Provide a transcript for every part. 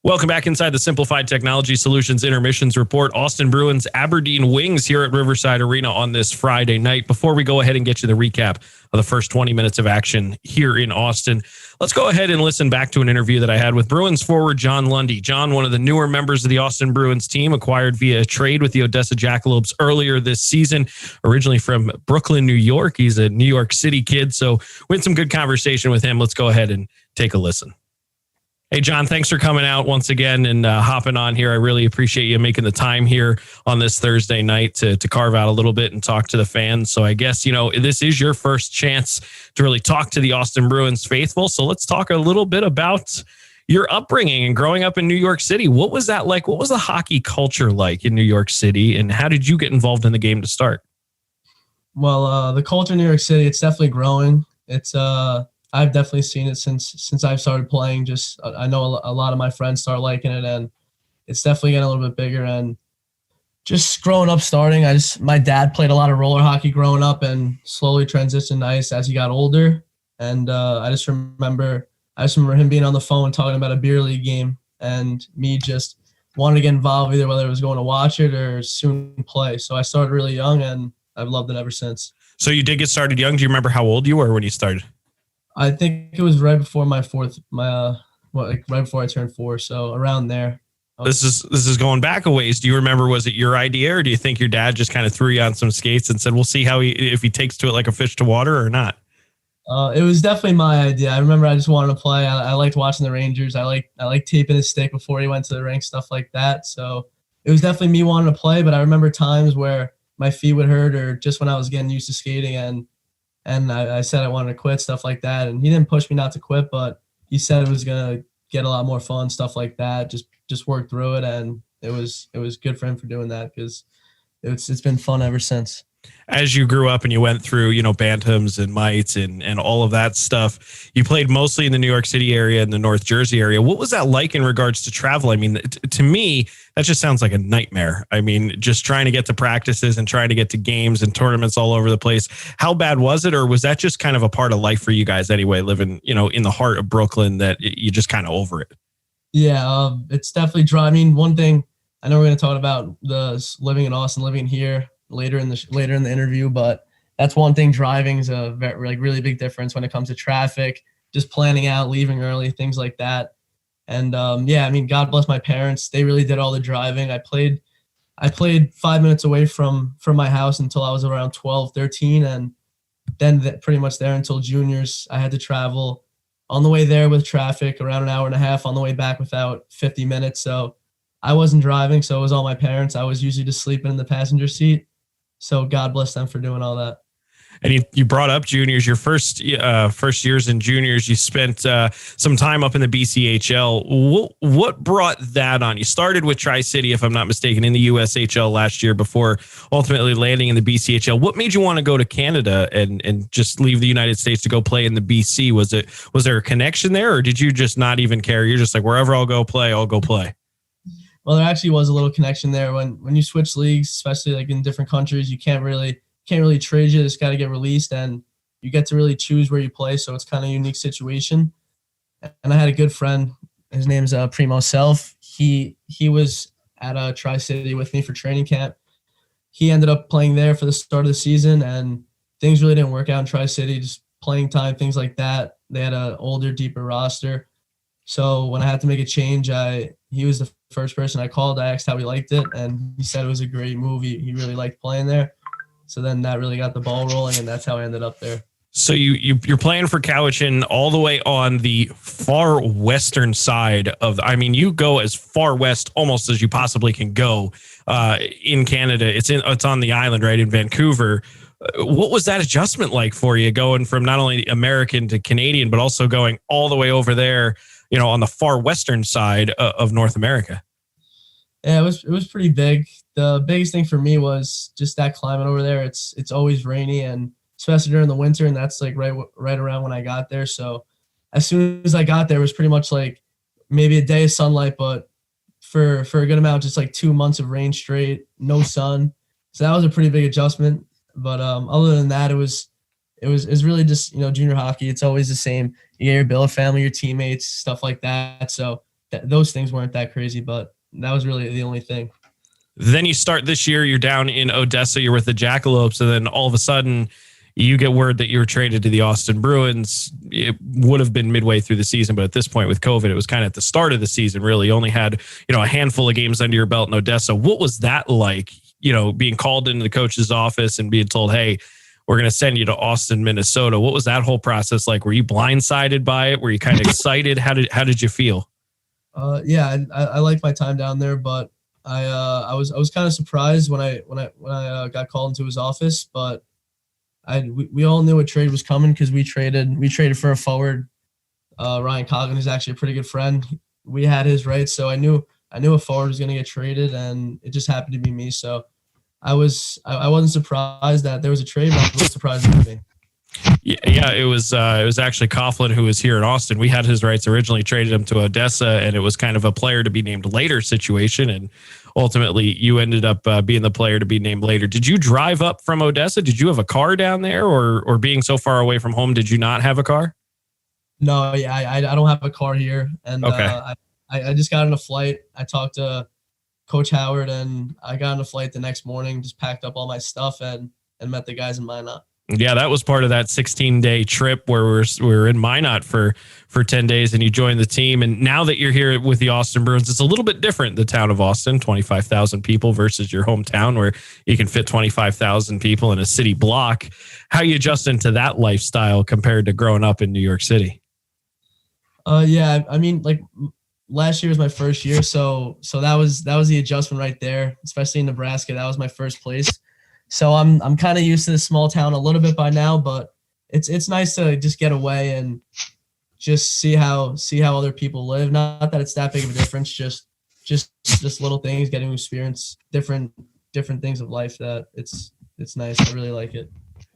Welcome back inside the Simplified Technology Solutions Intermissions Report. Austin Bruins, Aberdeen Wings here at Riverside Arena on this Friday night. Before we go ahead and get you the recap of the first 20 minutes of action here in Austin, let's go ahead and listen back to an interview that I had with Bruins forward John Lundy. John, one of the newer members of the Austin Bruins team, acquired via a trade with the Odessa Jackalopes earlier this season, originally from Brooklyn, New York. He's a New York City kid, so we had some good conversation with him. Let's go ahead and take a listen. Hey, John, thanks for coming out once again and hopping on here. I really appreciate you making the time here on this Thursday night to carve out a little bit and talk to the fans. So I guess, this is your first chance to really talk to the Austin Bruins faithful. So let's talk a little bit about your upbringing and growing up in New York City. What was that like? What was the hockey culture like in New York City? And how did you get involved in the game to start? Well, the culture in New York City, it's definitely growing. I've definitely seen it since I've started playing. Just I know a lot of my friends start liking it, and it's definitely getting a little bit bigger. And just growing up, my dad played a lot of roller hockey growing up, and slowly transitioned to ice as he got older. And I just remember him being on the phone talking about a beer league game, and me just wanting to get involved, either whether it was going to watch it or soon play. So I started really young, and I've loved it ever since. So you did get started young. Do you remember how old you were when you started? I think it was right before right before I turned 4, so around there. This is going back a ways. Do you remember, was it your idea, or do you think your dad just kind of threw you on some skates and said, we'll see if he takes to it like a fish to water or not? It was definitely my idea. I remember I just wanted to play. I liked watching the Rangers. I liked taping his stick before he went to the rink, stuff like that. So it was definitely me wanting to play, but I remember times where my feet would hurt, or just when I was getting used to skating, and I said I wanted to quit, stuff like that. And he didn't push me not to quit, but he said it was going to get a lot more fun, stuff like that. Just work through it. And it was good for him for doing that, because it's been fun ever since. As you grew up and you went through, bantams and mites and all of that stuff, you played mostly in the New York City area and the North Jersey area. What was that like in regards to travel? I mean, to me, that just sounds like a nightmare. I mean, just trying to get to practices and trying to get to games and tournaments all over the place. How bad was it? Or was that just kind of a part of life for you guys anyway, living, in the heart of Brooklyn, that you just kind of over it? Yeah, it's definitely dry. I mean, one thing I know we're going to talk about living in Austin, living here later in the interview, but that's one thing. Driving is a really big difference when it comes to traffic, just planning out, leaving early, things like that. And God bless my parents. They really did all the driving. I played 5 minutes away from my house until I was around 12, 13, and then pretty much there until juniors. I had to travel on the way there with traffic around an hour and a half, on the way back without 50 minutes. So I wasn't driving, so it was all my parents. I was usually just sleeping in the passenger seat. So God bless them for doing all that. And you brought up juniors, your first years in juniors, you spent some time up in the BCHL. What brought that on? You started with Tri-City, if I'm not mistaken, in the USHL last year before ultimately landing in the BCHL. What made you want to go to Canada and just leave the United States to go play in the BC? Was there a connection there, or did you just not even care? You're just like, wherever I'll go play, I'll go play. Well, there actually was a little connection there. When you switch leagues, especially like in different countries, you can't really trade. You just got to get released, and you get to really choose where you play. So it's kind of a unique situation. And I had a good friend. His name's Primo Self. He was at Tri-City with me for training camp. He ended up playing there for the start of the season, and things really didn't work out in Tri-City, just playing time, things like that. They had an older, deeper roster. So when I had to make a change, he was the first person I called. I asked how he liked it, and he said it was a great move. He really liked playing there. So then that really got the ball rolling, and that's how I ended up there. So you're playing for Cowichan all the way on the far western side of you go as far west almost as you possibly can go in Canada. It's on the island, right, in Vancouver. What was that adjustment like for you, going from not only American to Canadian, but also going all the way over there, on the far western side of North America? Yeah, it was pretty big. The biggest thing for me was just that climate over there. It's always rainy, and especially during the winter, and that's like right around when I got there. So as soon as I got there, it was pretty much like maybe a day of sunlight, but for a good amount, just like 2 months of rain straight, no sun. So that was a pretty big adjustment. But other than that, it was really just, junior hockey. It's always the same. You get your billet family, your teammates, stuff like that. So those things weren't that crazy, but that was really the only thing. Then you start this year, you're down in Odessa, you're with the Jackalopes, and then all of a sudden you get word that you were traded to the Austin Bruins. It would have been midway through the season, but at this point with COVID, it was kind of at the start of the season, really. You only had, a handful of games under your belt in Odessa. What was that like, being called into the coach's office and being told, hey, we're going to send you to Austin, Minnesota? What was that whole process like? Were you blindsided by it? Were you kind of excited? How did you feel? Yeah, I liked my time down there, but I was kind of surprised when I got called into his office, but we all knew a trade was coming because we traded for a forward, Ryan Coggin, who's actually a pretty good friend. We had his rights, so I knew a forward was going to get traded, and it just happened to be me. So I wasn't surprised that there was a trade, but I was surprised it was me. Yeah, it was actually Coughlin who was here in Austin. We had his rights originally, traded him to Odessa, and it was kind of a player to be named later situation. And ultimately, you ended up being the player to be named later. Did you drive up from Odessa? Did you have a car down there, or being so far away from home, did you not have a car? No, yeah, I don't have a car here, and okay. I just got on a flight. I talked to Coach Howard, and I got on a flight the next morning. Just packed up all my stuff and met the guys in Minot. Yeah, that was part of that 16-day trip where we were in Minot for 10 days, and you joined the team. And now that you're here with the Austin Bruins, it's a little bit different. The town of Austin, 25,000 people versus your hometown where you can fit 25,000 people in a city block. How you adjusting to that lifestyle compared to growing up in New York City? Yeah, I mean, like last year was my first year, so that was the adjustment right there, especially in Nebraska. That was my first place. So I'm kind of used to this small town a little bit by now, but it's nice to just get away and just see how other people live. Not that it's that big of a difference, just little things, getting to experience different things of life. That it's nice. I really like it.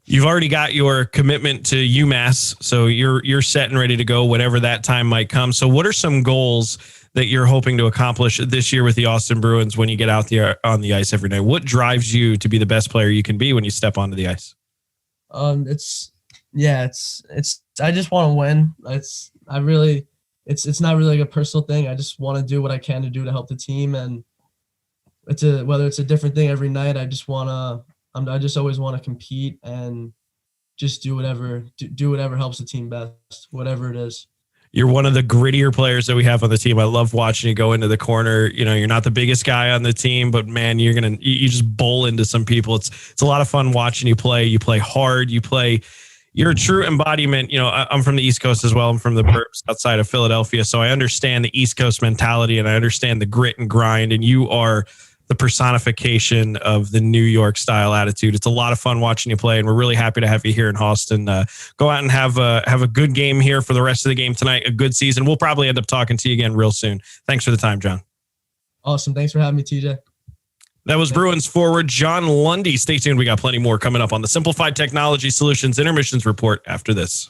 You've already got your commitment to UMass, so you're set and ready to go whatever that time might come. So what are some goals that you're hoping to accomplish this year with the Austin Bruins when you get out there on the ice every night? What drives you to be the best player you can be when you step onto the ice? It's I just want to win. It's not really like a personal thing. I just want to do what I can to do to help the team, and whether it's a different thing every night. I just always want to compete and just do whatever helps the team best, whatever it is. You're one of the grittier players that we have on the team. I love watching you go into the corner. You're not the biggest guy on the team, but man, you just bowl into some people. It's a lot of fun watching you play. You play hard. You're a true embodiment. I'm from the East Coast as well. I'm from the burbs outside of Philadelphia. So I understand the East Coast mentality and I understand the grit and grind, and you are the personification of the New York style attitude. It's a lot of fun watching you play, and we're really happy to have you here in Austin. Go out and have a good game here for the rest of the game tonight, a good season. We'll probably end up talking to you again real soon. Thanks for the time, John. Awesome. Thanks for having me, TJ. That was Bruins forward John Lundy. Stay tuned. We got plenty more coming up on the Simplified Technology Solutions Intermissions Report after this.